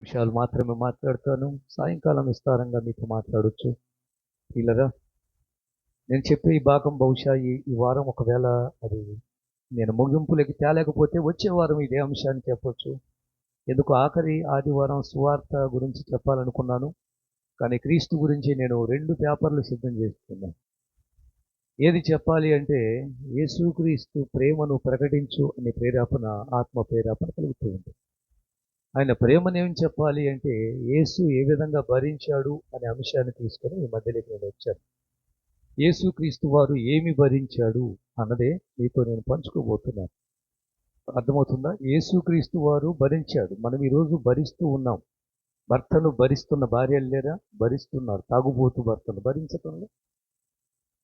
నిమిషాలు మాత్రమే మాట్లాడతాను. సాయంకాలం విస్తారంగా మీతో మాట్లాడొచ్చు. పిల్లరా, నేను చెప్పే ఈ భాగం బహుశా ఈ వారం ఒకవేళ అది నేను ముగింపులకి తేలేకపోతే వచ్చే వారం ఇదే అంశాన్ని చెప్పొచ్చు. ఎందుకు ఆఖరి ఆదివారం సువార్త గురించి చెప్పాలనుకున్నాను. కానీ క్రీస్తు గురించి నేను 2 పేపర్లు సిద్ధం చేస్తున్నాను. ఏది చెప్పాలి అంటే యేసుక్రీస్తు ప్రేమను ప్రకటించు అనే ప్రేరేపణ, ఆత్మ ప్రేరేపణ కలుగుతూ ఉంది. ఆయన ప్రేమను ఏం చెప్పాలి అంటే యేసు ఏ విధంగా భరించాడు అనే అంశాన్ని తీసుకొని ఈ మధ్యలోకి నేను వచ్చాను. యేసుక్రీస్తు వారు ఏమి భరించాడు అన్నదే మీతో నేను పంచుకోబోతున్నాను. అర్థమవుతుందా? యేసుక్రీస్తు వారు భరించాడు. మనం ఈరోజు భరిస్తూ ఉన్నాం. భర్తను భరిస్తున్న భార్యలు లేరా? భరిస్తున్నారు. తాగుబోతు భర్తను భరించటంలో,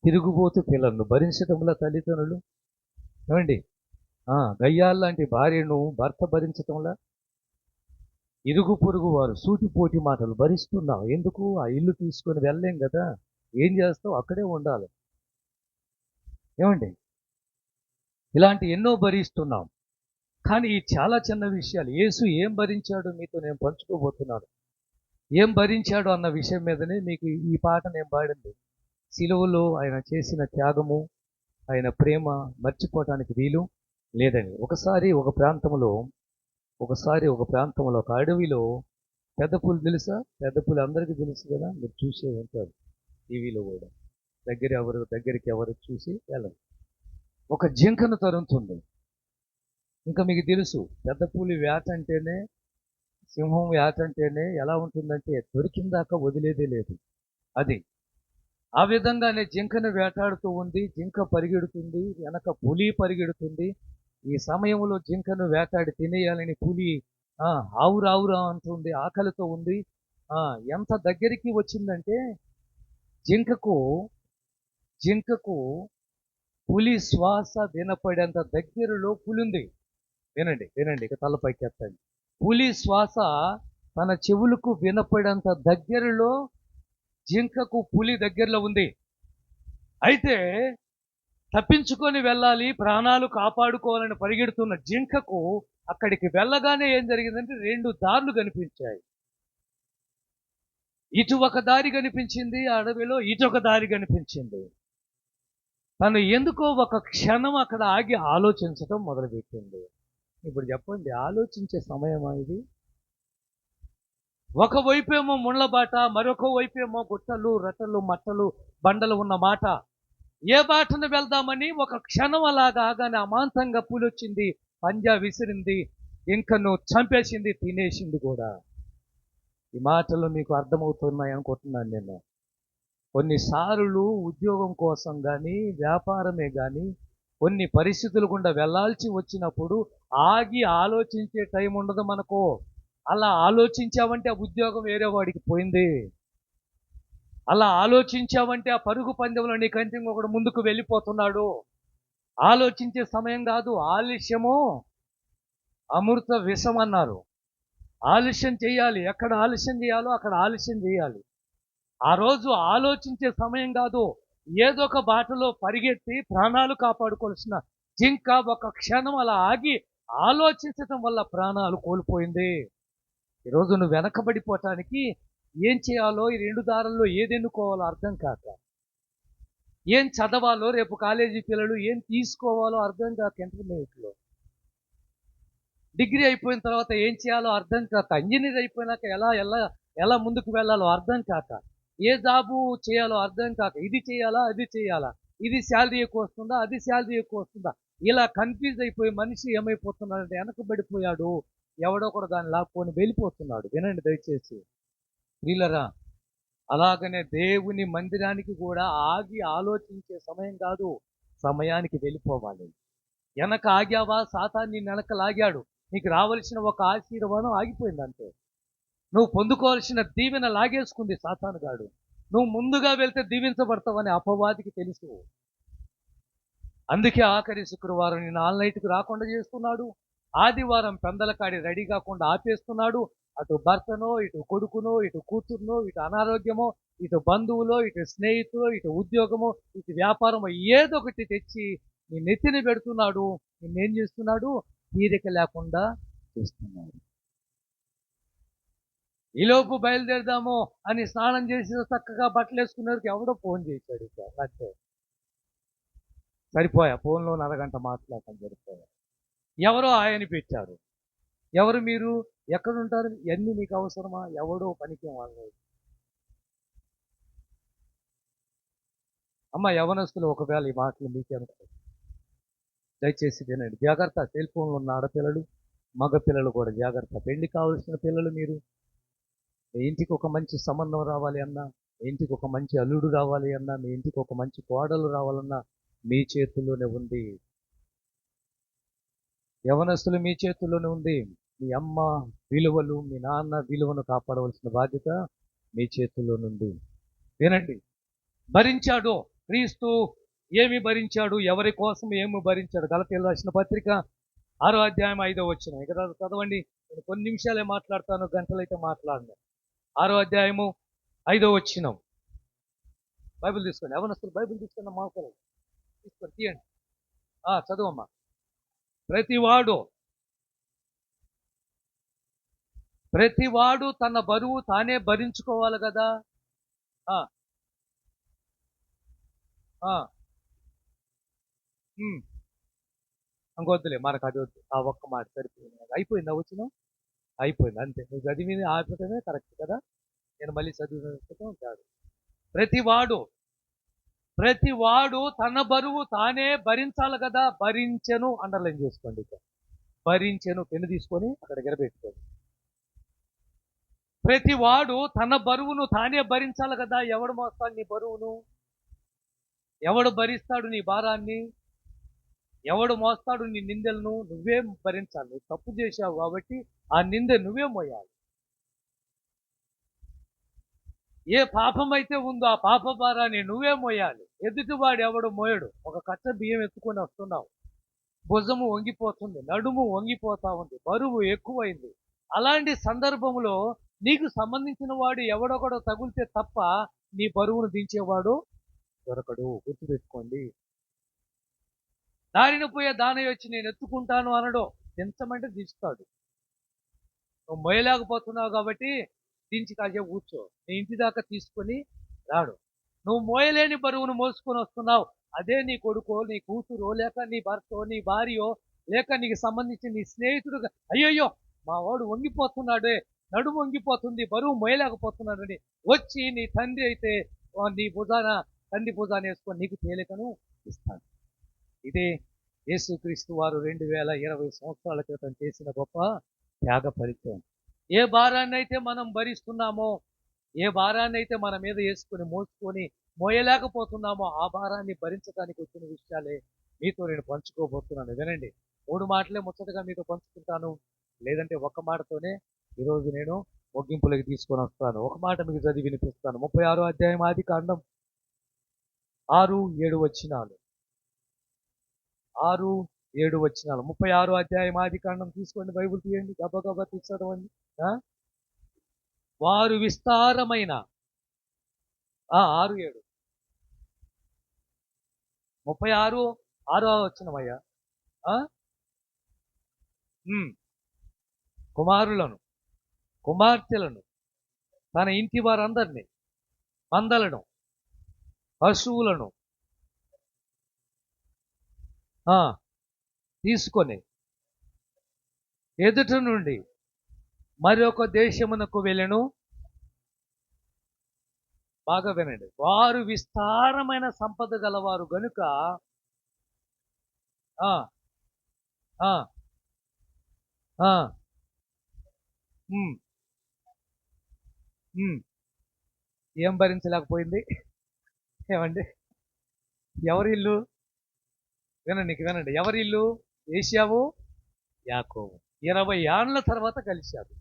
తిరుగుబోతు పిల్లలను భరించటంలో తల్లిదండ్రులు ఏమండి, గయ్యాల్లాంటి భార్యను భర్త భరించటంలో, ఇరుగు పొరుగు వారు సూటిపోటి మాటలు భరిస్తున్నాం. ఎందుకు? ఆ ఇల్లు తీసుకొని వెళ్ళలేం కదా. ఏం చేస్తావు? అక్కడే ఉండాలి. ఏమండి, ఇలాంటి ఎన్నో భరిస్తున్నాం. కానీ ఈ చాలా చిన్న విషయాలు యేసు ఏం భరించాడో మీతో నేను పంచుకోబోతున్నాను. ఏం భరించాడు అన్న విషయం మీదనే మీకు ఈ పాట నేను పాడింది. సిలువలో ఆయన చేసిన త్యాగము, ఆయన ప్రేమ మర్చిపోవటానికి వీలు లేదని. ఒకసారి ఒక ప్రాంతంలో ఒక అడవిలో పెద్ద పులి తెలుసా? పెద్ద పులి అందరికీ తెలుసు కదా, మీరు చూసే ఉంటారు టీవీలో కూడా. దగ్గరికి ఎవరు చూసి వెళ్ళరు. ఒక జింకను తరుముతుంది. ఇంకా మీకు తెలుసు పెద్ద పులి వేట అంటేనే, సింహం వేట అంటేనే ఎలా ఉంటుందంటే దొరికిందాకా వదిలేదే లేదు. అది ఆ విధంగానే జింకను వేటాడుతూ ఉంది. జింక పరిగెడుతుంది, వెనక పులి పరిగెడుతుంది. ఈ సమయంలో జింకను వేటాడి తినేయాలని పులి ఆవురా అంటుంది, ఆకలితో ఉంది. ఎంత దగ్గరికి వచ్చిందంటే జింకకు పులి శ్వాస వినపడేంత దగ్గరలో పులి ఉంది. వినండి ఇక తలపైకి ఎత్తండి. పులి శ్వాస తన చెవులకు వినపడేంత దగ్గరలో జింకకు పులి దగ్గరలో ఉంది. అయితే తప్పించుకొని వెళ్ళాలి, ప్రాణాలు కాపాడుకోవాలని పరిగెడుతున్న జింకకు అక్కడికి వెళ్ళగానే ఏం జరిగిందంటే 2 దారులు కనిపించాయి. ఇటు ఒక దారి కనిపించింది అడవిలో, ఇటు ఒక దారి కనిపించింది. తను ఎందుకో ఒక క్షణం అక్కడ ఆగి ఆలోచించడం మొదలుపెట్టింది. ఇప్పుడు చెప్పండి, ఆలోచించే సమయమా ఇది? ఒకవైపేమో ముళ్ళబాట, మరొక వైపేమో గుట్టలు, రట్టలు, మట్టలు, బండలు ఉన్న మాట. ఏ బాటను వెళ్దామని ఒక క్షణం అలాగా ఆగానే అమాంతంగా పులి వచ్చింది, పంజా విసిరింది, ఇంకను చంపేసింది, తినేసింది కూడా. ఈ మాటలు మీకు అర్థమవుతున్నాయి అనుకుంటున్నాను నేను. కొన్నిసార్లు ఉద్యోగం కోసం కానీ, వ్యాపారమే కానీ, కొన్ని పరిస్థితులు గుండా వెళ్ళాల్సి వచ్చినప్పుడు ఆగి ఆలోచించే టైం ఉండదు మనకు. అలా ఆలోచించావంటే ఆ ఉద్యోగం వేరే వాడికి పోయింది. అలా ఆలోచించావంటే ఆ పరుగు పందెంలో నీకంటే ఒకడు ముందుకు వెళ్ళిపోతున్నాడు. ఆలోచించే సమయం కాదు. ఆలస్యము అమృత విషం అన్నారు. ఆలస్యం చేయాలి. ఎక్కడ ఆలస్యం చేయాలో అక్కడ ఆలస్యం చేయాలి. ఆ రోజు ఆలోచించే సమయం కాదు. ఏదో ఒక బాటలో పరిగెత్తి ప్రాణాలు కాపాడుకోవాల్సిన జింక ఒక క్షణం అలా ఆగి ఆలోచించటం వల్ల ప్రాణాలు కోల్పోయింది. ఈరోజు నువ్వు వెనకబడిపోవటానికి ఏం చేయాలో, ఈ 2 దారుల్లో ఏది ఎన్నుకోవాలో అర్థం కాక, ఏం చదవాలో, రేపు కాలేజీ పిల్లలు ఏం తీసుకోవాలో అర్థం కాక, ఇంటర్మీడియట్లో డిగ్రీ అయిపోయిన తర్వాత ఏం చేయాలో అర్థం కాక, ఇంజనీర్ అయిపోయినాక ఎలా ముందుకు వెళ్ళాలో అర్థం కాక, ఏ జాబు చేయాలో అర్థం కాక, ఇది చేయాలా అది చేయాలా, ఇది శాలరీ ఎక్కువ వస్తుందా అది శాలరీ ఎక్కువ వస్తుందా, ఇలా కన్ఫ్యూజ్ అయిపోయి మనిషి ఏమైపోతున్నాడంటే వెనకబడిపోయాడు. ఎవడో కూడా దాన్ని లాక్కొని వెళ్ళిపోతున్నాడు. వినండి దయచేసి ప్రియులరా, అలాగనే దేవుని మందిరానికి కూడా ఆగి ఆలోచించే సమయం కాదు, సమయానికి వెళ్ళిపోవాలి. వెనక ఆగావా, సాతాన్ని వెనక లాగాడు. నీకు రావాల్సిన ఒక ఆశీర్వాదం ఆగిపోయింది అంతే. నువ్వు పొందుకోవాల్సిన దీవెన లాగేసుకుంది సాతానుగాడు. నువ్వు ముందుగా వెళ్తే దీవించబడతావని అపవాదికి తెలుసు. అందుకే ఆఖరి శుక్రవారం నేను ఆన్లైట్కి రాకుండా చేస్తున్నాడు. ఆదివారం పెందలకాడి రెడీ కాకుండా ఆపేస్తున్నాడు. అటు భర్తనో, ఇటు కొడుకునో, ఇటు కూతురునో, ఇటు అనారోగ్యమో, ఇటు బంధువులో, ఇటు స్నేహితులో, ఇటు ఉద్యోగమో, ఇటు వ్యాపారమో ఏదో ఒకటి తెచ్చి నీ నెత్తిని పెడుతున్నాడు. నిన్నేం చేస్తున్నాడు? తీరిక లేకుండా చేస్తున్నాడు. ఈలోపు బయలుదేరదాము అని స్నానం చేసి చక్కగా బట్టలు వేసుకునేవారికి ఎవడో ఫోన్ చేశాడు. ఇక అంతే, సరిపోయా. ఫోన్లో అరగంట మాట్లాడటం సరిపోయా. ఎవరో ఆయన పెట్టారు. ఎవరు మీరు, ఎక్కడుంటారు, ఇవన్నీ నీకు అవసరమా? ఎవడో పనికి వాళ్ళు. అమ్మ యవనస్తులు, ఒకవేళ ఈ మాటలు మీకేమో దయచేసి వినండి, జాగ్రత్త. సెల్ ఫోన్లో ఉన్న ఆడపిల్లలు, మగ పిల్లలు కూడా జాగ్రత్త. పెళ్లి కావాల్సిన పిల్లలు మీరు, మీ ఇంటికి ఒక మంచి సంబంధం రావాలి అన్నా, మీ ఇంటికి ఒక మంచి అల్లుడు రావాలి అన్నా, మీ ఇంటికి ఒక మంచి కోడలు రావాలన్నా మీ చేతుల్లోనే ఉంది. యవనస్తులు, మీ చేతుల్లోనే ఉంది. మీ అమ్మ విలువలు, మీ నాన్న విలువను కాపాడవలసిన బాధ్యత మీ చేతుల్లోనుంది. వినండి, భరించాడు క్రీస్తు. ఏమి భరించాడు, ఎవరి కోసం ఏమి భరించాడు? గలతీయులకు రాసిన పత్రిక 6వ అధ్యాయం 5వ వచనం. ఇక చదవండి. నేను కొన్ని నిమిషాలే మాట్లాడతాను, గంటలైతే మాట్లాడను. 6వ అధ్యాయము 5వ వచనం. బైబిల్ తీసుకోండి, యవనస్తులు బైబిల్ తీసుకున్న మాకు తీసుకొని తీయండి. చదువమ్మా. ప్రతివాడు తన బరువు తానే భరించుకోవాలి కదా. ఇంకొద్దులే, మనకు అది వద్దు. ఆ ఒక్క మాట సరిపోయింది. అయిపోయింది, వచ్చిన అయిపోయింది, అంతే. నువ్వు చదివి ఆపటమే కరెక్ట్ కదా. నేను మళ్ళీ చదివిన కాదు. ప్రతివాడు తన బరువు తానే భరించాలి కదా. భరించెను అండర్లైన్ చేసుకోండి. ఇక భరించెను పెన్ను తీసుకొని అక్కడ ఎగరబెట్టుకోండి. ప్రతివాడు తన బరువును తానే భరించాలి కదా. ఎవడు మోస్తాడు నీ బరువును? ఎవడు భరిస్తాడు నీ భారాన్ని? ఎవడు మోస్తాడు నీ నిందలను? నువ్వే భరించాలి. నువ్వు తప్పు చేశావు కాబట్టి ఆ నిందె నువ్వే మోయాలి. ఏ పాపం అయితే ఉందో ఆ పాప భారాన్ని నువ్వే మోయాలి. ఎదుటివాడు ఎవడు మోయడు. ఒక కట్ట బియ్యం ఎత్తుకొని వస్తున్నావు, భుజము వంగిపోతుంది, నడుము వంగిపోతా ఉంది, బరువు ఎక్కువైంది. అలాంటి సందర్భంలో నీకు సంబంధించిన వాడు ఎవడొకడో తగిలితే తప్ప నీ బరువును దించేవాడు దొరకడు. గుర్తుపెట్టుకోండి. దారిన పోయే దానయ్య వచ్చి నేను ఎత్తుకుంటాను అనడో. దించమంటే దించుతాడు. నువ్వు మోయలేకపోతున్నావు కాబట్టి దించి కాసేపు కూర్చో. నీ ఇంటి దాకా తీసుకొని రాడు. నువ్వు మోయలేని బరువును మోసుకొని వస్తున్నావు. అదే నీ కొడుకో, నీ కూతురో, లేక నీ భర్తో, నీ భార్యో, లేక నీకు సంబంధించిన నీ స్నేహితుడు, అయ్యయ్యో మా వాడు వంగిపోతున్నాడే, నడుము వంగిపోతుంది, బరువు మోయలేకపోతున్నాడని వచ్చి నీ తండ్రి అయితే నీ తండ్రి భుజాన వేసుకొని నీకు తేలికను ఇస్తాడు. ఇదే యేసుక్రీస్తు వారు 2020 సంవత్సరాల క్రితం చేసిన గొప్ప త్యాగ పరిచయం. ఏ భారాన్ని అయితే మనం భరిస్తున్నామో, ఏ భారాన్ని అయితే మన మీద వేసుకొని మోసుకొని మోయలేకపోతున్నామో, ఆ భారాన్ని భరించడానికి వచ్చిన విషయాలే మీతో నేను పంచుకోబోతున్నాను. వినండి, 3 మాటలే ముచ్చటగా మీతో పంచుకుంటాను. లేదంటే ఒక్క మాటతోనే ఈరోజు నేను ముగింపులకి తీసుకొని వస్తాను. ఒక మాట మీకు చదివి వినిపిస్తాను. 36వ అధ్యాయం ఆదికాండం 6-7 వచనాలు. 6-7 వచనాలు. 36వ అధ్యాయం ఆదికాండం తీసుకోండి, బైబుల్ తీయండి, గబగబా చదవండి. వారు విస్తారమైన 6-7 36-6వ వచనమయ్యా. కుమారులను కుమార్తెలను తన ఇంటి వారందరినీ, మందలను, పశువులను తీసుకొని ఎదుట నుండి మరొక దేశమునకు వెళ్ళెను. బాగా వినండి. వారు విస్తారమైన సంపద గలవారు గనుక ఏం భరించలేకపోయింది? ఏమండి, ఎవరి ఇల్లు? వినండి, ఎవరి ఇల్లు? ఏశావు, యాకోబు. 20 ఏళ్ల తర్వాత కలిశారు.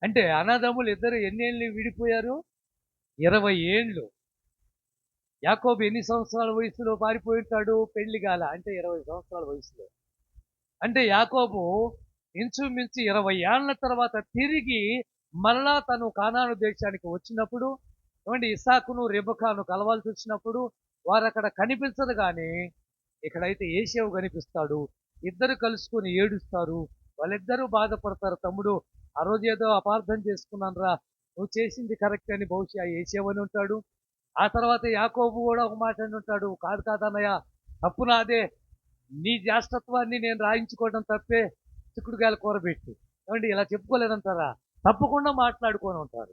అంటే అన్నదమ్ములు ఇద్దరు ఎన్నేళ్ళు విడిపోయారు? 20 ఏళ్ళు. యాకోబు ఎన్ని సంవత్సరాల వయసులో పారిపోయి ఉంటాడు? పెళ్లి కాల అంటే 20 సంవత్సరాల వయసులో. అంటే యాకోబు ఇంచుమించు 20 ఏళ్ల తర్వాత తిరిగి మరలా తను కానాను దేశానికి వచ్చినప్పుడు, ఏమంటే ఇస్సాకును రెబెకాను కలవాల్సి వచ్చినప్పుడు వారు అక్కడ కనిపించదు. కానీ ఇక్కడైతే ఏశావు కనిపిస్తాడు. ఇద్దరు కలుసుకొని ఏడుస్తారు. వాళ్ళిద్దరూ బాధపడతారు. తమ్ముడు ఆ రోజు ఏదో అపార్థం చేసుకున్నాను రా, నువ్వు చేసింది కరెక్ట్ అని బహుశా ఏసేవని ఉంటాడు. ఆ తర్వాత యాకోబు కూడా ఒక మాట అని ఉంటాడు, కాదు కాదన్నయ్య, తప్పు నాదే, నీ జ్యేష్ఠత్వాన్ని నేను రాయించుకోవడం తప్పే, చిక్కుడుకాయల కూర పెట్టి. ఏమండి ఇలా చెప్పుకోలేదంటారా? తప్పకుండా మాట్లాడుకొని ఉంటారు.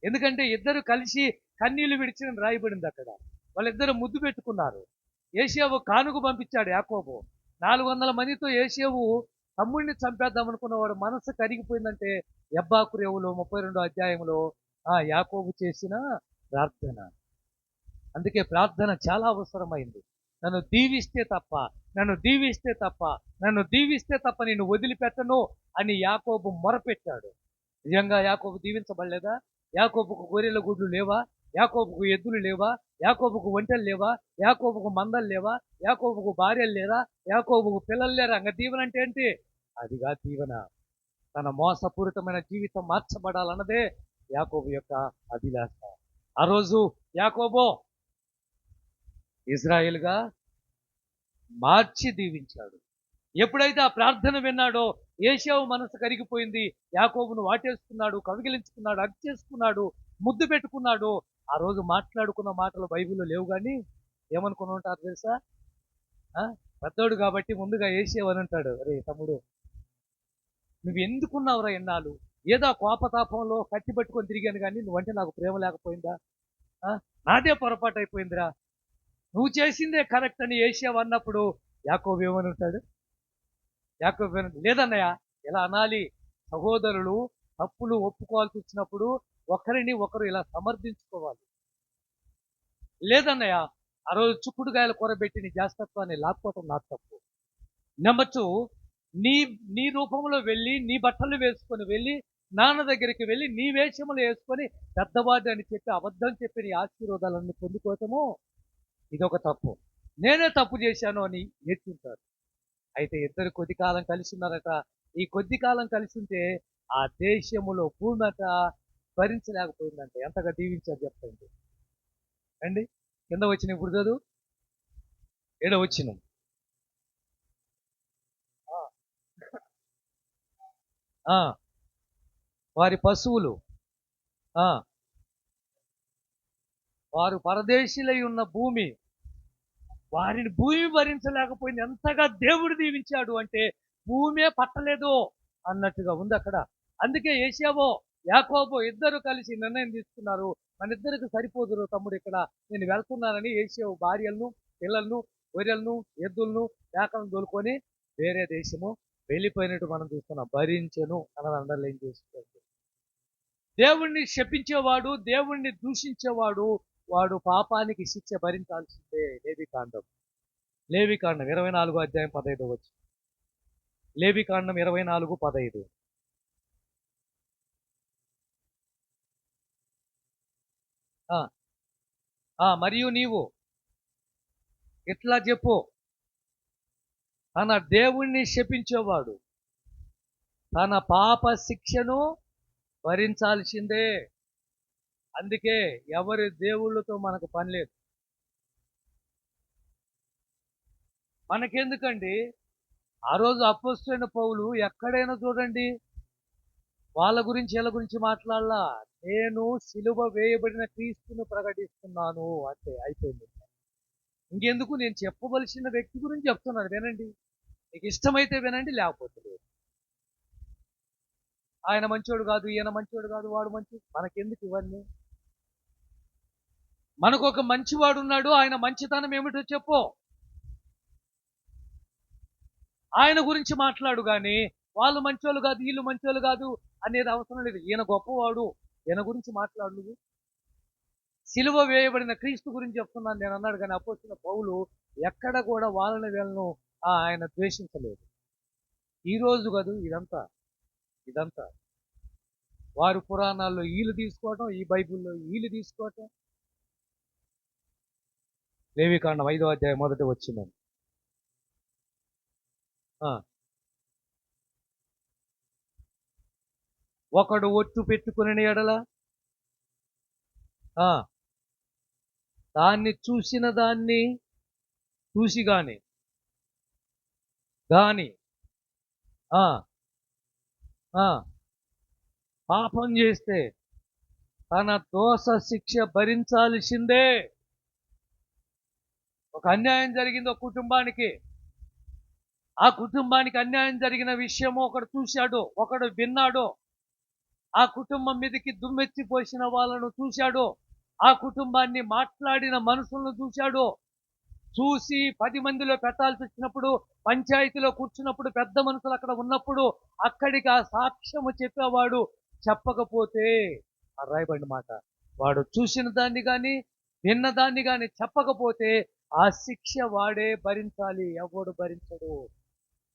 ఎందుకంటే ఇద్దరు కలిసి కన్నీళ్లు విడిచిన రాయబడింది అక్కడ. వాళ్ళిద్దరు ముద్దు పెట్టుకున్నారు. ఏసేవు కానుక పంపించాడు యాకోబు. 400 మందితో ఏసేవు తమ్ముడిని చంపేద్దాం అనుకున్నవాడు మనసు కరిగిపోయిందంటే యెబ్బాకు రేవులో 32 అధ్యాయంలో యాకోబు చేసిన ప్రార్థన. అందుకే ప్రార్థన చాలా అవసరమైంది. నన్ను దీవిస్తే తప్ప, నన్ను దీవిస్తే తప్ప, నన్ను దీవిస్తే తప్ప నేను వదిలిపెట్టను అని యాకోబు మొరపెట్టాడు. నిజంగా యాకోబు దీవించబడలేదా? యాకోబుకు గొర్రెల గుడ్లు లేవా? యాకోబుకు ఎద్దులు లేవా? యాకోబుకు ఒంటెలు లేవా? యాకోబుకు మందలు లేవా? యాకోబుకు భార్యలు లేరా? యాకోబుకు పిల్లలు లేరా? అంగ దీవెన అంటే ఏంటి? అదిగా దీవెన. తన మోసపూరితమైన జీవితం మార్చబడాలన్నదే యాకోబు యొక్క అభిలాష. ఆ రోజు యాకోబు ఇజ్రాయేల్గా మార్చి దీవించాడు. ఎప్పుడైతే ఆ ప్రార్థన విన్నాడో ఏశావు మనసు కరిగిపోయింది. యాకోబును వాటేసుకున్నాడు, కవిగిలించుకున్నాడు, హగ్ చేసుకున్నాడు, ముద్దు పెట్టుకున్నాడు. ఆ రోజు మాట్లాడుకున్న మాటలు బైబిల్లో లేవు, కానీ ఏమనుకుని ఉంటారు తెలుసా? పెద్దోడు కాబట్టి ముందుగా ఏశావు అని అంటాడు, అరే తమ్ముడు, నువ్వు ఎందుకున్నావురా ఎన్నాళ్ళు? ఏదో కోపతాపంలో కత్తి పట్టుకొని తిరిగాను, కానీ నువ్వంటే నాకు ప్రేమ లేకపోయిందా? నాదే పొరపాటు అయిపోయిందిరా, నువ్వు చేసిందే కరెక్ట్ అని ఏశావు అన్నప్పుడు యాకోబు ఏమని ఉంటాడు? యాకోబు లేదన్నయ్య, ఇలా అనాలి. సహోదరులు తప్పులు ఒప్పుకోవాల్సి వచ్చినప్పుడు ఒకరిని ఒకరు ఇలా సమర్థించుకోవాలి. లేదన్నయ్య, ఆ రోజు చిక్కుడుకాయల కూర పెట్టి నీ జ్యేష్ఠత్వాన్ని లాక్కోవటం నాకు తప్పు. నెంబర్ 2, నీ నీ రూపంలో వెళ్ళి, నీ బట్టలు వేసుకొని వెళ్ళి, నాన్న దగ్గరికి వెళ్ళి నీ వేషములు వేసుకొని పెద్దవాడు అని చెప్పి అబద్ధం చెప్పి నీ ఆశీర్వాదాలన్నీ పొందుకోవటము ఇదొక తప్పు. నేనే తప్పు చేశాను అని ఏడ్చుంటారు. అయితే ఇద్దరు కొద్ది కాలం కలిసి ఉన్నారట. ఈ కొద్ది కాలం కలిసి ఉంటే ఆ దేశములో భూమి అట భరించలేకపోయిందంటే ఎంతగా దీవించారు చెప్పండి అండి. కింద వచ్చిన ఇప్పుడు చదువు 7వ వచనం. వారి పశువులు, వారు పరదేశీలై ఉన్న భూమి, వారిని భూమి భరించలేకపోయింది. ఎంతగా దేవుడు దీవించాడు అంటే భూమే పట్టలేదు అన్నట్టుగా ఉంది అక్కడ. అందుకే ఏశావు యాకోబు ఇద్దరు కలిసి నిర్ణయం తీసుకున్నారు, మన ఇద్దరికి సరిపోదురు తమ్ముడు, ఇక్కడ నేను వెళ్తున్నానని ఏశావు భార్యలను, పిల్లలను, గొర్రెలను, ఎద్దులను, మేకలను దొలుకొని వేరే దేశము వెళ్ళిపోయినట్టు మనం చూస్తున్నాం. భరించెను అన్నది అండర్లైన్ చేసుకోండి. దేవుణ్ణి శపించేవాడు, దేవుణ్ణి దూషించేవాడు, వాడు పాపానికి శిక్ష భరించాల్సిందే. లేవికాండం 24వ అధ్యాయం 15వ వచనం. లేవికాండం 24:15. మరియు నీవు ఇట్లా చెప్పు, తన దేవుణ్ణి శపించేవాడు తన పాప శిక్షను భరించాల్సిందే. అందుకే ఎవరి దేవుళ్ళతో మనకు పని లేదు. మనకెందుకండి? ఆ రోజు అపొస్తలుడైన పౌలు ఎక్కడైనా చూడండి, వాళ్ళ గురించి వీళ్ళ గురించి మాట్లాడాలా, నేను సిలువ వేయబడిన క్రీస్తును ప్రకటిస్తున్నాను అంటే అయిపోయింది. ఇంకెందుకు? నేను చెప్పవలసిన వ్యక్తి గురించి చెప్తున్నాను, వినండి. మీకు ఇష్టమైతే వినండి, లేకపోతే లేదు. ఆయన మంచోడు కాదు, ఈయన మంచోడు కాదు, వాడు మంచి, మనకెందుకు ఇవన్నీ? మనకు ఒక మంచివాడు ఉన్నాడు, ఆయన మంచితనం ఏమిటో చెప్పు, ఆయన గురించి మాట్లాడు. కానీ వాళ్ళు మంచోళ్ళు కాదు, వీళ్ళు మంచోళ్ళు కాదు అనేది అవసరం లేదు. ఈయన గొప్పవాడు, ఈయన గురించి మాట్లాడు నువ్వు. సిలువ వేయబడిన క్రీస్తు గురించి చెప్తున్నాను నేను అన్నాడు. కానీ అపొస్తలుడైన పౌలు ఎక్కడ కూడా వాళ్ళని వీళ్ళను ఆయన ద్వేషించలేదు. ఈరోజు కాదు, ఇదంతా వారు పురాణాల్లో వీళ్ళు తీసుకోవటం, ఈ బైబిల్లో వీళ్ళు తీసుకోవటం. లేవికాండం 5వ అధ్యాయం 1వ వచనం. ఒకడు ఒట్టు పెట్టుకుని ఎడల దాన్ని చూసిన దాన్ని చూసి గాని పాపం చేస్తే తన దోష శిక్ష భరించాల్సిందే. ఒక అన్యాయం జరిగింది ఒక కుటుంబానికి. ఆ కుటుంబానికి అన్యాయం జరిగిన విషయము ఒకడు చూశాడు, ఒకడు విన్నాడు. ఆ కుటుంబం మీదకి దుమ్మెత్తి పోసిన వాళ్ళను చూశాడు. ఆ కుటుంబాన్ని మాట్లాడిన మనుషులను చూశాడు. చూసి 10 మందిలో పెట్టాల్సి వచ్చినప్పుడు, పంచాయతీలో కూర్చున్నప్పుడు, పెద్ద మనుషులు అక్కడ ఉన్నప్పుడు అక్కడికి ఆ సాక్ష్యము చెప్పేవాడు చెప్పకపోతే, ఆ రాయబడిన మాట, వాడు చూసిన దాన్ని కానీ విన్న దాన్ని కానీ చెప్పకపోతే ఆ శిక్ష వాడే భరించాలి, ఎవడు భరించడు.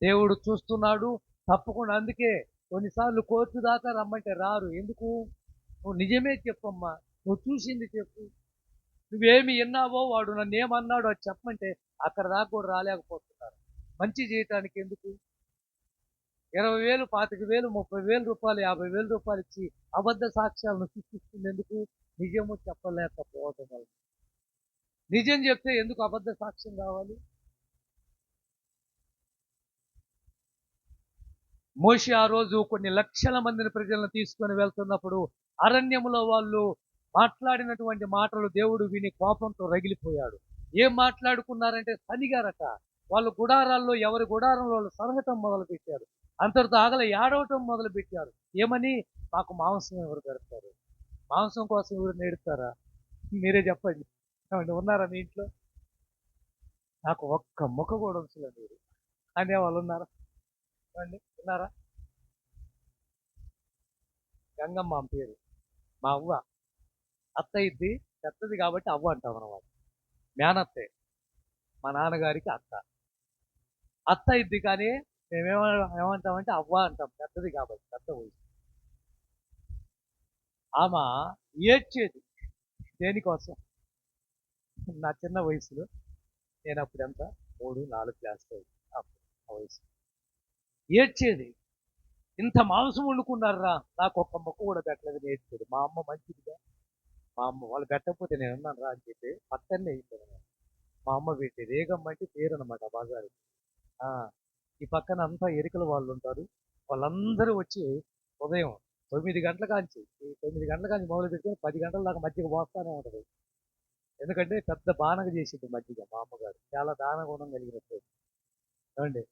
దేవుడు చూస్తున్నాడు తప్పకుండా. అందుకే కొన్నిసార్లు కోర్టు దాకా రమ్మంటే రారు. ఎందుకు? నువ్వు నిజమే చెప్పమ్మా, నువ్వు చూసింది చెప్పు, నువ్వేమి విన్నావో, వాడు నన్ను ఏమన్నాడు అది చెప్పమంటే అక్కడ దాకా కూడా రాలేకపోతున్నారు. మంచి చేయటానికి ఎందుకు 20,000, 25,000, 30,000 రూపాయలు, 50,000 రూపాయలు ఇచ్చి అబద్ధ సాక్ష్యాలను సృష్టిస్తుంది ఎందుకు? నిజము చెప్పలేకపోవడం వల్ల. నిజం చెప్తే ఎందుకు అబద్ధ సాక్ష్యం కావాలి? మోషే ఆ రోజు కొన్ని లక్షల మందిని ప్రజలను తీసుకొని వెళ్తున్నప్పుడు అరణ్యములో వాళ్ళు మాట్లాడినటువంటి మాటలు దేవుడు విని కోపంతో రగిలిపోయాడు. ఏం మాట్లాడుకున్నారంటే సనిగారట. వాళ్ళు గుడారాల్లో, ఎవరి గుడారంలో వాళ్ళు సరగటం మొదలు పెట్టారు. అంతటితో ఆగలే, ఏడవటం మొదలు పెట్టారు. ఏమని? మాకు మాంసం ఎవరు పెడతారు? మాంసం కోసం ఎవరు నేడుతారా? మీరే చెప్పండి. ఉన్నారా మీ ఇంట్లో? నాకు ఒక్క ముఖ కూడా ఉంచలేదు మీరు అనేవాళ్ళు ఉన్నారా? ఉన్నారా? గంగమ్మ ఆమె పేరు. మా అవ్వ. అత్త ఇద్ది పెద్దది కాబట్టి అవ్వ అంటాం అనమాట. మేనత్తే మా నాన్నగారికి అత్త. అత్త ఇద్ది కానీ ఏమంటామంటే అవ్వ అంటాం, పెద్దది కాబట్టి, పెద్ద వయసు. ఆమె ఏడ్చేది. దేనికోసం? నా చిన్న వయసులో, నేను అప్పుడు ఎంత 3, 4 క్లాసులు అప్పుడు ఆ వయసు. ఏడ్చేది. ఇంత మాంసం వండుకున్నారా, నాకు ఒక్క మొక్క కూడా పెట్టలేదు ఏడ్చేది. మా అమ్మ మంచిదిగా, మా అమ్మ వాళ్ళు పెట్టకపోతే నేను ఉన్నాను రా అని చెప్పి పక్కనే అయిపోయాను. మా అమ్మ పెట్టేది. ఏగమ్మంటే పేరు అనమాట బాజారు. ఈ పక్కన అంతా ఎరికల వాళ్ళు ఉంటారు. వాళ్ళందరూ వచ్చి ఉదయం 9 గంటల కాంచి, ఈ 9 గంటల కాంచి మొదలు పెట్టుకొని 10 గంటల దాకా మజ్జిగ పోస్తానే ఉంటుంది. ఎందుకంటే పెద్ద బానగ చేసింది మజ్జిగ మా అమ్మగారు. చాలా దాన గుణం కలిగినట్టు. ఏమండి,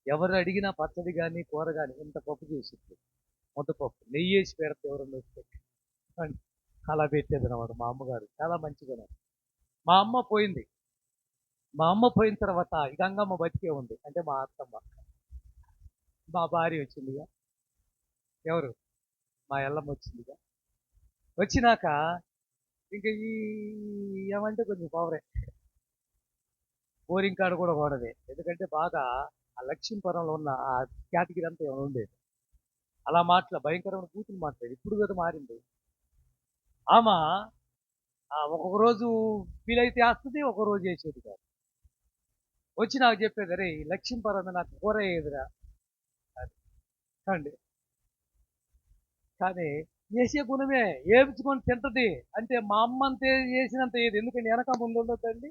ఎవరు అడిగినా పచ్చడి కానీ కూర కానీ ఇంత పప్పు చేసింది. ముద్దపప్పు నెయ్యి వేసి పెడితే ఎవరన్నా వచ్చి అలా పెట్టేది అనమాట మా అమ్మగారు. చాలా మంచిగా. మా అమ్మ పోయింది. మా అమ్మ పోయిన తర్వాత ఈ గంగమ్మ బతికే ఉంది. అంటే మా అత్తమ్మ, మా భార్య వచ్చిందిగా. ఎవరు? మా ఎల్లమ్మ వచ్చిందిగా. వచ్చినాక ఇంకా ఈ ఏమంటే కొంచెం పవరే. బోరింగ్ కాడ కూడా వాడదే. ఎందుకంటే బాగా ఆ లక్ష్మీపురంలో ఉన్న ఆ కేటగిరీ అంతా ఏమైనా ఉండేది. అలా భయంకరమైన కూతురు మాట్లాడేది. ఇప్పుడు కదా మారింది. ఆమె ఒక్కొక్క రోజు వీలైతే వేస్తుంది, ఒక్కొక్క రోజు వేసేది కాదు. వచ్చి నాకు చెప్పేది, అరే ఈ లక్ష్మీపురం నాకు కూర అయ్యేదిరా అండి. కానీ వేసే గుణమే, ఏపించుకొని తింటది. అంటే మా అమ్మ అంతే చేసినంత ఏది. ఎందుకంటే వెనక ముందు ఉండొద్దండి.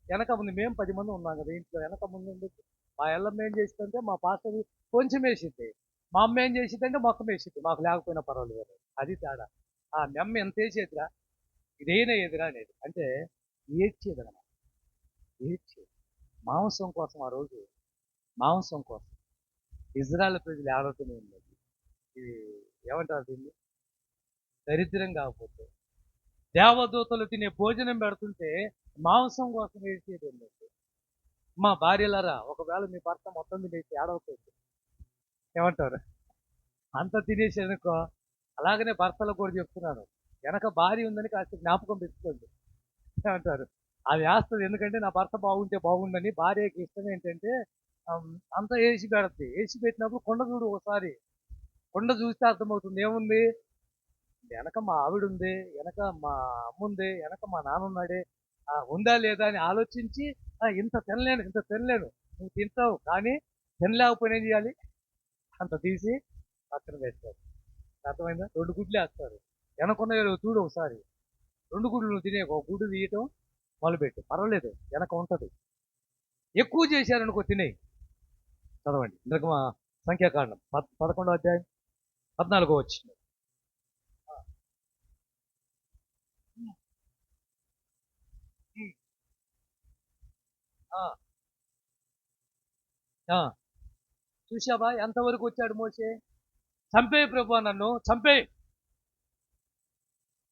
వెనక ముందు మేము 10 మంది ఉన్నాం కదా ఇంట్లో. వెనక ముందు ఉండొద్దు. మా ఎల్లమ్మ ఏం చేసిందంటే మా పాస్టర్ కొంచెం వేసిద్ది, మా అమ్మ ఏం చేసిద్దంటే మొత్తం వేసిద్ది. మాకు లేకపోయినా పర్వాలేదు. అది తేడా. ఆ మెమ్మ ఎంత వేసేదిరా, ఇదైనా ఎదురా అనేది. అంటే ఏడ్చేది అనమాట. ఏడ్చేది మాంసం కోసం. ఆ రోజు మాంసం కోసం ఇజ్రాయెల్ ప్రజలు ఏడవుతూనే ఉండేది. ఇది ఏమంటారు దీన్ని? దరిద్రం కాకపోతే దేవదూతలు తినే భోజనం పెడుతుంటే మాంసం కోసం ఏడ్చేది ఉండేది. మా భార్యలారా, ఒకవేళ మీ భర్త మొత్తం తినేసి ఏడవకపోతే ఏమంటారు? అంత తినేసేనుకో. అలాగనే భర్తలకు కూడా చెప్తున్నాను, వెనక భార్య ఉందని కాస్త జ్ఞాపకం పెట్టుకోండి. ఏమంటారు? అది వేస్తుంది. ఎందుకంటే నా భర్త బాగుంటే బాగుందని. భార్యకి ఇష్టం ఏంటంటే అంతా వేసి పెడుతుంది. వేసి పెట్టినప్పుడు కొండ చూడు ఒకసారి. కొండ చూస్తే అర్థమవుతుంది ఏముంది. వెనక మా ఆవిడ ఉంది, వెనక మా అమ్మ ఉంది, వెనక మా నాన్న ఉన్నాడే, ఉందా లేదా అని ఆలోచించి ఇంత తినలేను. నువ్వు తింటావు కానీ తినలేకపోయినా ఏం చేయాలి? అంత తీసి పక్కన వేస్తారు. అర్థమైందా? 2 గుడ్లు వేస్తారు. వెనకున్న చూడు ఒకసారి. 2 గుడ్లు నువ్వు తినే, ఒక గుడ్డు తీయటం మొదలుపెట్టు, పర్వాలేదు, వెనక ఉంటుంది. ఎక్కువ చేశారనుకో తినేయి. చదవండి నిర్గమ సంఖ్యాకాండం 11వ అధ్యాయం 14వ వచనం. ఆ, ఆ. చూసావా ఎంతవరకు వచ్చాడు మోసే? చంపే ప్రభు, నన్ను చంపే,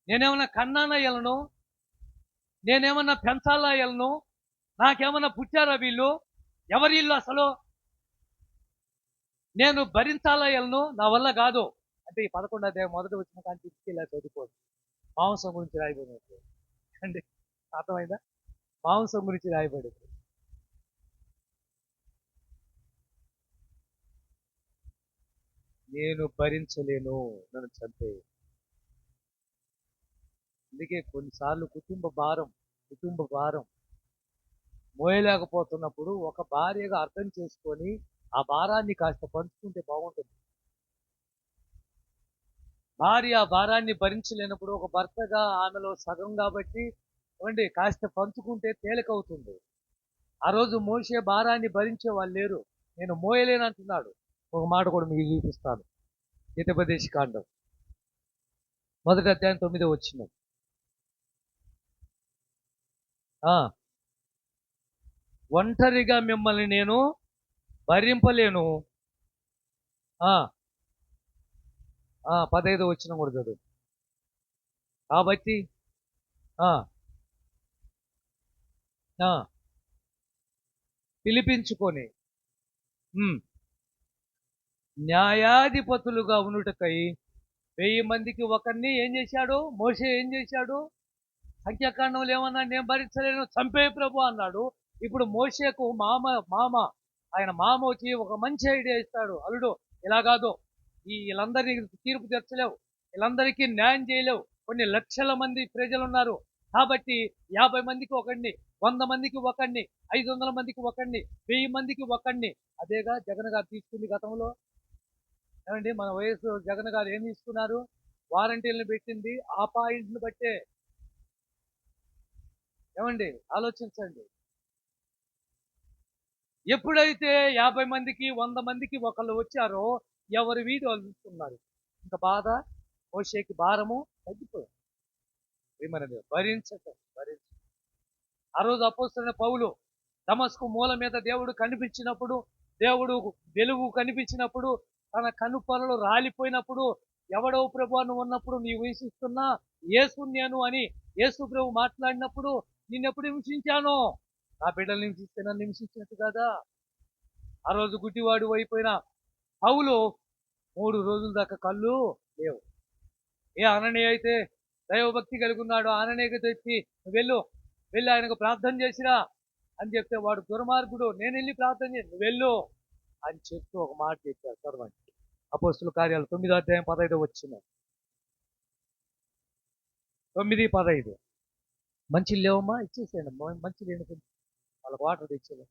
నేనేమన్నా కన్నానా వీళ్ళను, నేనేమన్నా పెంచాలా వీళ్ళను, నాకేమన్నా పుట్టారా వీళ్ళు, ఎవరి ఇల్లు అసలు, నేను భరించాలా వీళ్ళను, నా వల్ల కాదు అంటే ఈ 11వ అధ్యాయం మొదటి వచ్చిన కానీ తీసుకెళ్ళా చదువుకోండి. మాంసం గురించి రాయబడినట్టు అంటే అర్థమైందా? మాంసం గురించి రాయబడింది. నేను భరించలేను, నన్ను చంపే. అందుకే కొన్నిసార్లు కుటుంబ భారం మోయలేకపోతున్నప్పుడు ఒక భార్యగా అర్థం చేసుకొని ఆ భారాన్ని కాస్త పంచుకుంటే బాగుంటుంది. భార్య ఆ భారాన్ని భరించలేనప్పుడు ఒక భర్తగా ఆమెలో సగం కాబట్టి ఏమండి కాస్త పంచుకుంటే తేలికవుతుంది. ఆ రోజు మోసే భారాన్ని భరించే వాళ్ళు లేరు. నేను మోయలేను అంటున్నాడు. ఒక మాట కూడా మీకు చూపిస్తాను. హితోపదేశ కాండం 1వ అధ్యాయం 9వ వచనం. ఒంటరిగా మిమ్మల్ని నేను భరింపలేను. 15వ వచనం కూడా చదువు. కాబట్టి ఆ, ఆ, పిలిపించుకొని న్యాయాధిపతులుగా ఉండుటకై 1000 మందికి ఒకరిని ఏం చేశాడు మోసే? ఏం చేశాడు? సంఖ్యాకాండంలో ఏమన్నా నేను భరించలేను, చంపే ప్రభు అన్నాడు. ఇప్పుడు మోసేకు ఆయన మామ వచ్చి ఒక మంచి ఐడియా ఇస్తాడు. అల్లుడు, ఇలా కాదు, వీళ్ళందరినీ తీర్పు తీర్చలేవు, వీళ్ళందరికీ న్యాయం చేయలేవు, కొన్ని లక్షల మంది ప్రజలు ఉన్నారు, కాబట్టి 50 మందికి ఒకడిని, 100 మందికి ఒకడిని, 500 మందికి ఒకడిని, 1000 మందికి ఒకడిని. అదేగా జగన్ గారు తీసుకుంది గతంలో. ఏమండి మన వయసు జగన్ గారు ఏం తీసుకున్నారు? వారంటీలను పెట్టింది ఆ పాయింట్ని బట్టే. ఏమండి ఆలోచించండి. ఎప్పుడైతే 50 మందికి 100 మందికి ఒకళ్ళు వచ్చారో ఎవరి వీధి వాళ్ళు చూస్తున్నారు. ఇంకా బాధ, మోషేకి భారము తగ్గిపోయింది. భరించటం. ఆ రోజు అపోస్తలుడైన పౌలు దమస్కు మూల మీద దేవుడు కనిపించినప్పుడు, దేవుడు వెలుగు కనిపించినప్పుడు, తన కనుపొరలు రాలిపోయినప్పుడు, ఎవడో ప్రభు నువ్వు ఉన్నప్పుడు నీవు హింసిస్తున్నా యేసు నేను అని యేసు ప్రభు మాట్లాడినప్పుడు, నిన్నెప్పుడు హింసించాను? నా బిడ్డలు హింసిస్తే నన్ను హింసించినట్టు కదా. ఆ రోజు గుడ్డివాడు అయిపోయిన పౌలు 3 రోజుల దాకా కళ్ళు లేవు. ఏ అననీయ అయితే దైవభక్తి కలిగి ఉన్నాడు, అననీయకు తెచ్చి వెళ్ళి ఆయనకు ప్రార్థన చేసిరా అని చెప్తే వాడు దుర్మార్గుడు, నేను వెళ్ళి ప్రార్థన చేసి నువ్వు వెళ్ళు అని చెప్తూ ఒక మాట చెప్పారు. చదవండి అపోస్తుల కార్యాలు 9వ అధ్యాయం 15వ వచనం. 9:15. మంచి లేవమ్మా, ఇచ్చేసేయండి, మంచి లేని వాళ్ళకి వాటర్ తెచ్చేది.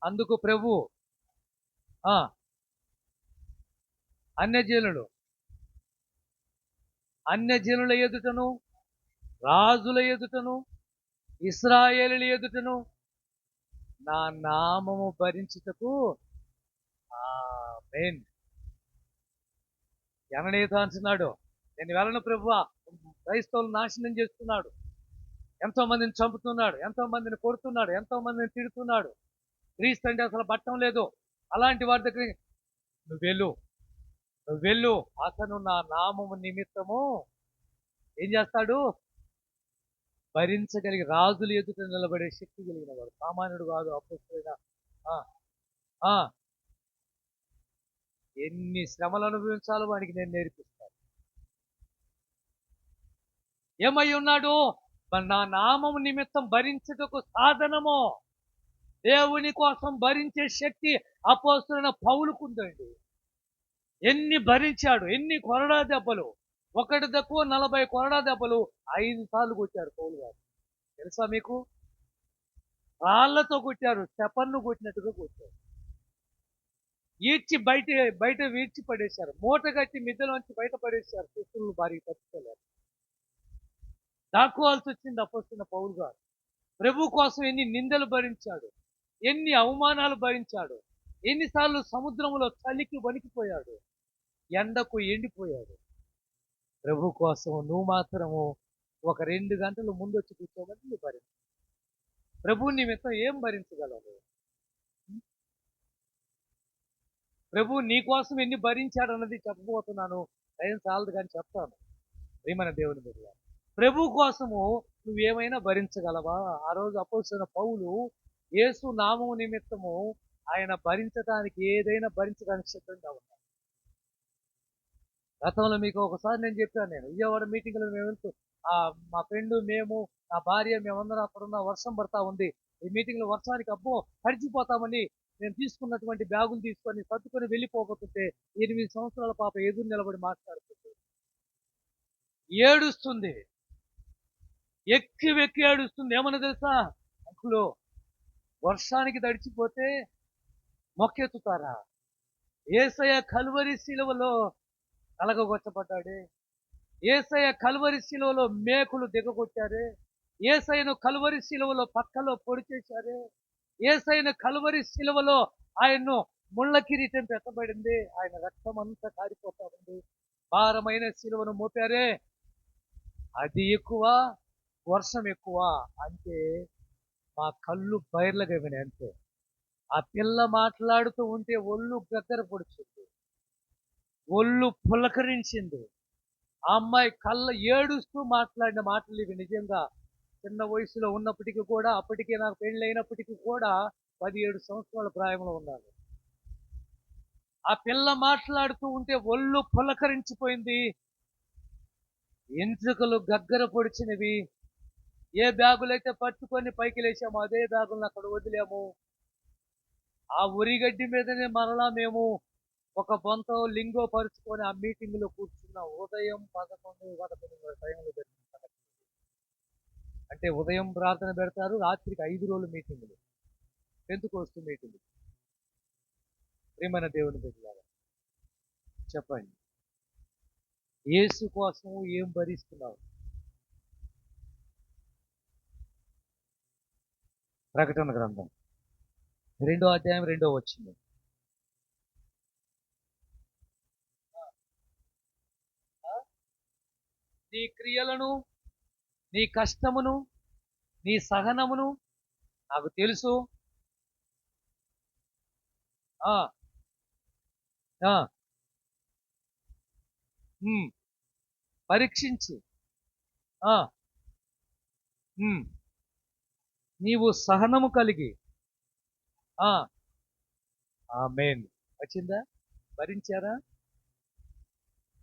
అందుకు ప్రభు అన్యజనుల ఎదుటను, రాజుల ఎదుటను, ఇశ్రాయేలుల ఎదుటను నా నామము భరించుటకు ఆమేన్. ఎననీత అంటున్నాడు, నేను వెళ్ళను ప్రభువా, క్రైస్తవులు నాశనం చేస్తున్నాడు, ఎంతో మందిని చంపుతున్నాడు, ఎంతో మందిని కొడుతున్నాడు, ఎంతో మందిని తిడుతున్నాడు, క్రీస్తు అంటే అసలు పట్టం లేదు, అలాంటి వారి దగ్గర నువ్వు వెళ్ళు, అతను నా నామము నిమిత్తము ఏం చేస్తాడు? భరించగలిగి రాజులు ఎదుట నిలబడే శక్తి కలిగిన వాడు, సామాన్యుడు కాదు. అపోస్తలుడైన ఎన్ని శ్రమలు అనుభవించాలో వాడికి నేను నేర్పిస్తాను. ఏమై ఉన్నాడు? నా నామము నిమిత్తం భరించుటకు సాధనము. దేవుని కోసం భరించే శక్తి అపోస్తలుడైన పౌలుకుందండి. ఎన్ని భరించాడు, ఎన్ని కొరడా దెబ్బలు, ఒకటి తక్కువ 40 కొరడా దెబ్బలు 5 సార్లు కొట్టారు పౌలు గారు. తెలుసా మీకు? రాళ్లతో కొట్టారు, స్టెఫన్ను కొట్టినట్టుగా కొట్టారు. ఈడ్చి బయట వీడ్చి పడేశారు, మూట కట్టి మిద్దెలోంచి బయట పడేశారు. శత్రువులు భారీగా తప్పుకోలేరు, దాక్కోవాల్సి వచ్చింది అపోస్తలుడైన పౌలు గారు. ప్రభు కోసం ఎన్ని నిందలు భరించాడు, ఎన్ని అవమానాలు భరించాడు, ఎన్నిసార్లు సముద్రంలో చలికి వణికిపోయాడు, ఎండకు ఎండిపోయాడు. ప్రభు కోసం నువ్వు మాత్రము ఒక 2 గంటలు ముందొచ్చి కూర్చోబట్టి నువ్వు భరించు. ప్రభు నిమిత్తం ఏం భరించగలవు? ప్రభు నీ కోసం ఎన్ని భరించాడు అన్నది చెప్పబోతున్నాను. టైం చాలదు కానీ చెప్తాను. ప్రియమైన దేవుని బిడ్డ, ప్రభు కోసము నువ్వేమైనా భరించగలవా? ఆ రోజు అపోస్తలుడైన పౌలు యేసు నామము నిమిత్తము ఆయన భరించడానికి ఏదైనా భరించడానికి సిద్ధంగా ఉన్నాడు. గతంలో మీకు ఒకసారి నేను చెప్పాను, నేను విజయవాడ మీటింగ్లో మేము వెళ్తూ మా ఫ్రెండ్, మేము, నా భార్య, మేమందరం అక్కడ ఉన్న, వర్షం పడతా ఉంది. ఈ మీటింగ్లో వర్షానికి అబ్బో తడిచిపోతామని నేను తీసుకున్నటువంటి బ్యాగులు తీసుకొని సర్దుకొని వెళ్ళిపోతుంటే 8 సంవత్సరాల పాప ఎదురు నిలబడి మాట్లాడుతుంది, ఏడుస్తుంది, ఎక్కి వెక్కి ఏడుస్తుంది. ఏమన్నా తెలుసా? అంకులు, వర్షానికి తడిచిపోతే మొక్కెత్తుతారా? యేసయ్య కల్వరి శిలువలో కలగగొచ్చబడ్డాడే, యేసయ్య కల్వరి శిలువలో మేకులు దిగగొట్టారే, యేసయ్యను కల్వరి శిలువలో పక్కలో పొడి చేశారే, యేసయ్యను కల్వరి శిలువలో ఆయన్ను ముళ్ళ కిరీటం పెట్టబడింది, ఆయన రక్తం అంతా కారిపోతా ఉంది, భారమైన శిలువను మోపారే, అది ఎక్కువ, వర్షం ఎక్కువ అంటే మా కళ్ళు బయర్లుగా వినాయి అంతే. ఆ పిల్ల మాట్లాడుతూ ఉంటే ఒళ్ళు గద్దర పొడిచింది, ఒళ్ళు పులకరించింది. ఆ అమ్మాయి ఏడుస్తూ మాట్లాడిన మాటలు ఇవి. నిజంగా చిన్న వయసులో ఉన్నప్పటికీ కూడా, అప్పటికే నాకు పెళ్ళి అయినప్పటికీ కూడా 17 సంవత్సరాల ప్రాయంలో ఉన్నాను. ఆ పిల్ల మాట్లాడుతూ ఉంటే ఒళ్ళు పులకరించిపోయింది, ఎంట్రుకలు గగ్గర పొడిచినవి. ఏ బ్యాగులైతే పట్టుకొని పైకి లేచామో అదే బ్యాగులను అక్కడ వదిలాము. ఆ ఉరిగడ్డి మీదనే మరలా మేము ఒక బొంతో లింగో పరుచుకొని ఆ మీటింగ్లో కూర్చున్నాం. ఉదయం 11 టైంలో పెట్టిన, అంటే ఉదయం ప్రార్థన పెడతారు, రాత్రికి 5 రోజులు మీటింగులు, పెంతుకోస్తు మీటింగ్. ప్రియమైన దేవుని బిడ్డలారా, చెప్పండి, యేసు కోసం ఏం భరిస్తున్నావు? ప్రకటన గ్రంథం 2వ అధ్యాయం 2వ వచనం. నీ క్రియలను, నీ కష్టమును, నీ సహనమును నాకు తెలుసు. ఆ ఆ పరీక్షించి నీవు సహనము కలిగి ఆమేన్. వచ్చిందా? భరించారా?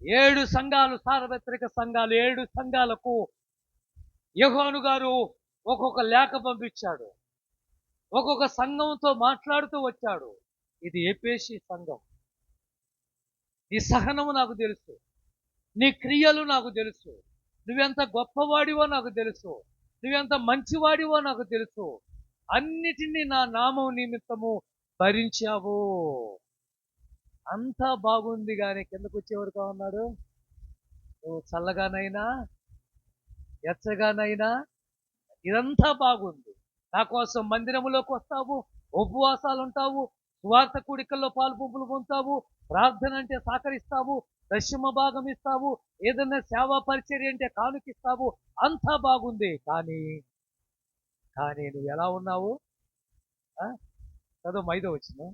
7 సంఘాలు, సార్వత్రిక సంఘాలు, 7 సంఘాలకు యోహాను గారు ఒక్కొక్క లేఖ పంపించాడు, ఒక్కొక్క సంఘంతో మాట్లాడుతూ వచ్చాడు. ఇది ఎఫెసీ సంఘం, నీ సహనము నాకు తెలుసు, నీ క్రియలు నాకు తెలుసు, నువ్వెంత గొప్పవాడివో నాకు తెలుసు, నువ్వెంత మంచివాడివో నాకు తెలుసు, అన్నిటినీ నా నామం నిమిత్తము భరించావు. అంతా బాగుంది, కానీ కిందకు వచ్చేవరకు ఉన్నాడు, నువ్వు చల్లగానైనా ఎచ్చగానైనా ఇదంతా బాగుంది, నా కోసం మందిరములోకి వస్తావు, ఉపవాసాలు ఉంటావు, స్వార్థ కూడికల్లో పాల్పొంపులు పొందుతావు, ప్రార్థన అంటే సహకరిస్తావు, దశమ భాగం ఇస్తావు, ఏదైనా సేవా పరిచర్య అంటే కానుకిస్తావు, అంతా బాగుంది. కానీ కానీ నువ్వు ఎలా ఉన్నావు? చదువు 5వ వచనం.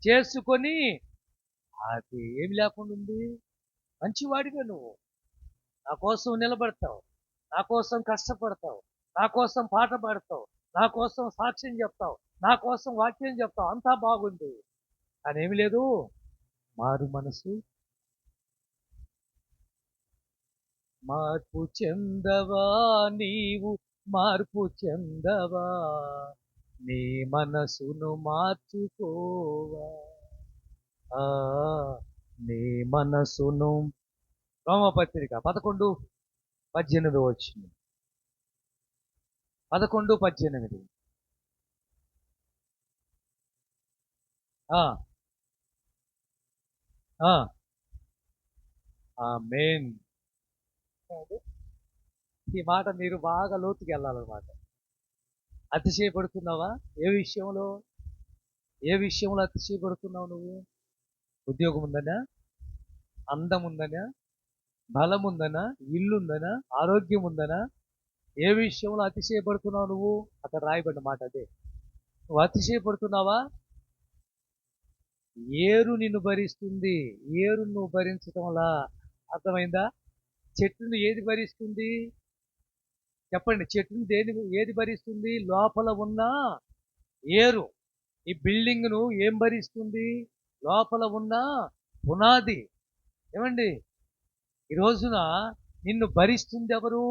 చేసుకొని అది ఏమి లేకుండా ఉంది. మంచివాడిగా నువ్వు నా కోసం నిలబడతావు, నా కోసం కష్టపడతావు, నా కోసం పాట పాడతావు, నా కోసం సాక్ష్యం చెప్తావు, నా కోసం వాక్యం చెప్తావు, అంతా బాగుంది. కానీ ఏమి లేదు, మారు మనసు, మార్పు చెందవా నీవు, మార్పు చెందవా, నీ మనసును మార్చుకోవా, నీ మనసును. రోమపత్రిక 11:18 వచ్చింది. 11:18. ఆమేన్. ఈ మాట మీరు బాగా లోతుకి వెళ్ళాలన్నమాట. అతిశయపడుతున్నావా? ఏ విషయంలో అతిశయపడుతున్నావు నువ్వు? ఉద్యోగం ఉందనా? అందం ఉందనా? బలం ఉందనా, ఇల్లుందనా, ఆరోగ్యం ఉందనా, ఏ విషయంలో అతిశయపడుతున్నావు నువ్వు? అక్కడ రాయబడిన మాట అదే. నువ్వు అతిశయపడుతున్నావా? ఏరు నిన్ను భరిస్తుంది. ఏరు నువ్వు భరించటం వల్ల అర్థమైందా? చెట్టును ఏది భరిస్తుంది? చెప్పండి, చెట్టును ఏది భరిస్తుంది? లోపల ఉన్న ఏరు. ఈ బిల్డింగ్ ను ఏం భరిస్తుంది? లోపల ఉన్న పునాది. ఏమండి, ఈ రోజున నిన్ను భరిస్తుంది ఎవరు?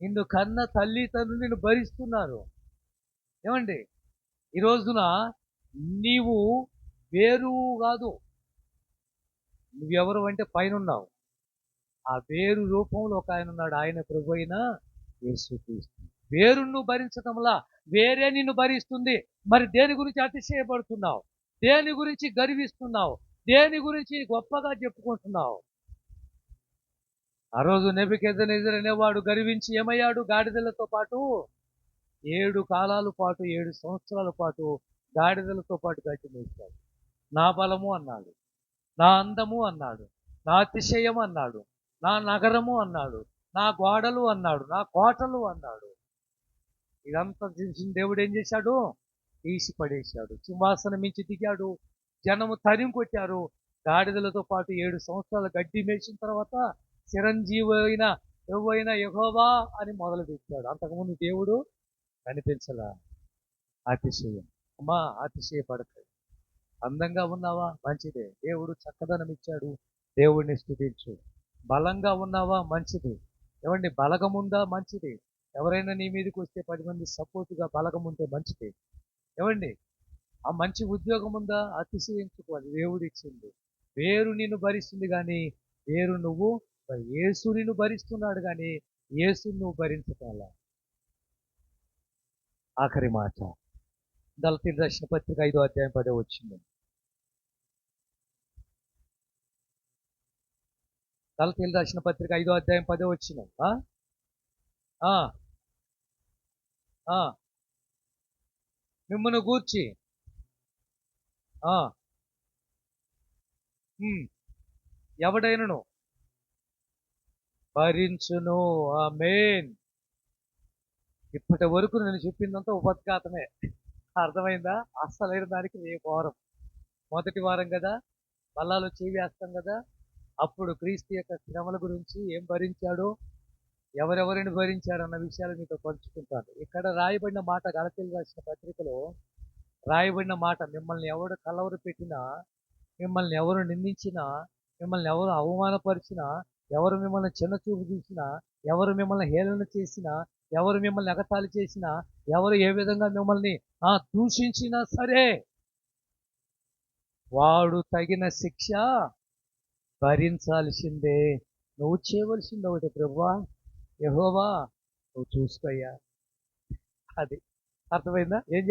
నిన్ను కన్న తల్లి తండ్రులు నిన్ను భరిస్తున్నారు. ఏమండి, ఈ రోజున నీవు వేరు కాదు, నువ్వెవరు అంటే పైన ఉన్నావు. ఆ వేరు రూపంలో ఒక ఆయన ఉన్నాడు, ఆయన ప్రభు అయిన యేసుక్రీస్తు. వేరు నువ్వు భరించటంలా వేరే నిన్ను భరిస్తుంది. మరి దేని గురించి అతిశయపడుతున్నావు? దేని గురించి గర్విస్తున్నావు? దేని గురించి గొప్పగా చెప్పుకుంటున్నావు? ఆ రోజు నెబుకద్నెజరు అనేవాడు గర్వించి ఏమయ్యాడు? గాడిదలతో పాటు 7 కాలాల పాటు 7 సంవత్సరాల పాటు గాడిదలతో పాటు గడ్డి మేశాడు. నా బలము అన్నాడు, నా అందము అన్నాడు, నా అతిశయం అన్నాడు, నా నగరము అన్నాడు, నా గోడలు అన్నాడు, నా కోటలు అన్నాడు. ఇదంతా చూసిన దేవుడు ఏం చేశాడు? తీసి పడేశాడు. సింహాసనం మించి దిగాడు. జనము తరిం కొట్టారు. గాడిదలతో పాటు 7 సంవత్సరాలు గడ్డి మేసిన తర్వాత చిరంజీవి అయిన ఎవరైనా యెహోవా అని మొదలు పెట్టాడు. అంతకుముందు దేవుడు కనిపించలా. అతిశయం. అమ్మా, అతిశయపడతాడు. అందంగా ఉన్నావా? మంచిదే, దేవుడు చక్కదనం ఇచ్చాడు, దేవుడిని స్తుతించు. బలంగా ఉన్నావా? మంచిది. ఏమండి, బలగం ఉందా? మంచిది. ఎవరైనా నీ మీదకి వస్తే 10 మంది సపోర్టుగా బలగం ఉంటే మంచిది. ఏమండి, ఆ మంచి ఉద్యోగం ఉందా? అతిశయించుకో, అది దేవుడు ఇచ్చింది. వేరు నిన్ను భరిస్తుంది కానీ వేరు నువ్వు, యేసు నిన్ను భరిస్తున్నాడు కానీ యేసు నువ్వు భరించటాల. ఆఖరి మాట, గలతీయులకు రాసిన పత్రిక 5వ అధ్యాయం 10వ వచనం. గలతీయులకు రాసిన పత్రిక 5వ అధ్యాయం 10వ వచనం. మిమ్మల్ని గూర్చి ఎవడైనను భరించును. ఆమేన్. ఇప్పటి వరకు నేను చెప్పిందంతా ఉపద్ఘాతమే. అర్థమైందా? అస్సలైన దానికి రేపు వారం, మొదటి వారం కదా, బల్లాలో చేయి వేస్తాం కదా, అప్పుడు క్రీస్తు యొక్క శ్రమల గురించి ఏం భరించాడో, ఎవరెవరిని భరించాడు అన్న విషయాలు మీతో పంచుకుంటాను. ఇక్కడ రాయబడిన మాట, గలతీయులకు రాసిన పత్రికలో రాయబడిన మాట, మిమ్మల్ని ఎవరు కలవరు పెట్టినా, మిమ్మల్ని ఎవరు నిందించినా, మిమ్మల్ని ఎవరు అవమానపరిచినా, ఎవరు మిమ్మల్ని చిన్న చూపు చూసినా, ఎవరు మిమ్మల్ని హేళన చేసినా, ఎవరు మిమ్మల్ని ఎగతాళి చేసినా, ఎవరు ఏ విధంగా మిమ్మల్ని దూషించినా సరే వాడు తగిన శిక్ష భరించాల్సిందే. నువ్వు చేయవలసింది ఒకటి, ప్రభువా యెహోవా నువ్వు చూసుకోయ్యా. అది అర్థమైందా? ఏం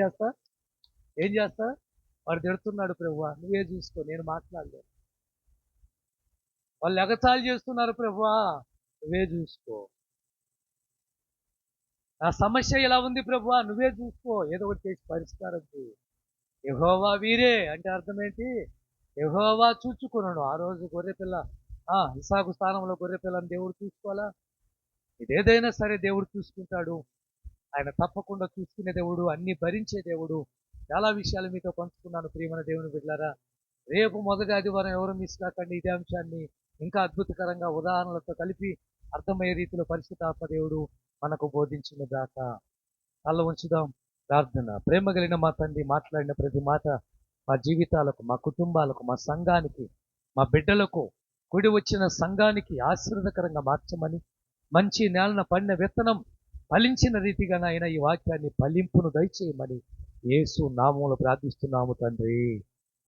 చేస్తా? వాడు తిడుతున్నాడు, ప్రభువా నువ్వే చూసుకో, నేను మాట్లాడలేను. వాళ్ళు ఎగతాళి చేస్తున్నారు, ప్రభువా నువ్వే చూసుకో. నా సమస్య ఇలా ఉంది, ప్రభువా నువ్వే చూసుకో, ఏదో ఒకటి చేసి పరిష్కారం చేయి. యెహోవా వీరే అంటే అర్థం ఏంటి? యెహోవా చూచుకున్నాడు. ఆ రోజు గొర్రెపిల్ల, ఇసాకు స్థానంలో గొర్రెపిల్లని దేవుడు చూసుకోవాలా? ఇదేదైనా సరే దేవుడు చూసుకుంటాడు. ఆయన తప్పకుండా చూసుకునే దేవుడు, అన్ని భరించే దేవుడు. చాలా విషయాలు మీతో పంచుకున్నాను ప్రియమైన దేవుని బిడ్డలారా. రేపు మొదటి ఆదివారం ఎవరు మిస్ కాకండి. ఇదే అంశాన్ని ఇంకా అద్భుతకరంగా ఉదాహరణలతో కలిపి అర్థమయ్యే రీతిలో పరిశుద్ధాత్మ దేవుడు మనకు బోధించిన దాకా కళ్ళ ఉంచుదాం. ప్రార్థన. ప్రేమ కలిగిన మా తండ్రి, మాట్లాడిన ప్రతి మాట మా జీవితాలకు, మా కుటుంబాలకు, మా సంఘానికి, మా బిడ్డలకు, కూడి వచ్చిన సంఘానికి ఆశీర్వదకరంగా మార్చమని, మంచి నేలన పడిన విత్తనం ఫలించిన రీతిగా నాయన ఈ వాక్యాన్ని ఫలింపును దయచేయమని యేసు నామములో ప్రార్థిస్తున్నాము తండ్రి.